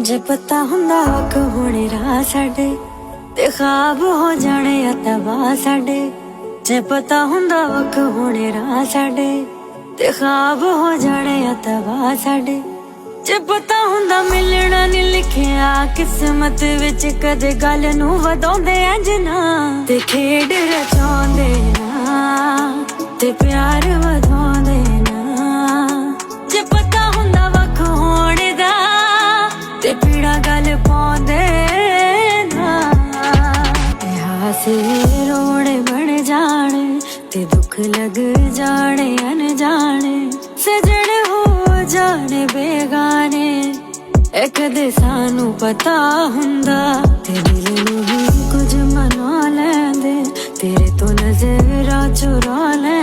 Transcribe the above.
जे पता हुंदा वक होने राह साडे ते ख्वाब हो जाने तबाह साडे। जे पता हुंदा वक होने राह साडे ते ख्वाब हो जाने तबाह साडे। जे पता हुंदा मिलना नहीं लिखिया किस्मत विच कदे गल नूं वधाउंदे इंज ना ते खेड रचाउंदे ना ते प्यार वधाउंदे ना। जे पता हुंदा वक होने दा ते पीड़ा गल पाउंदे ना। हासे रोने बन जाने ते दुख लग जाने अनजाने सजण हो जाने बेगाने। कदे सानू पता हुंदा ते दिल नूं ही कुछ मना लैंदे तेरे तो नज़रां चुरा लैंदे।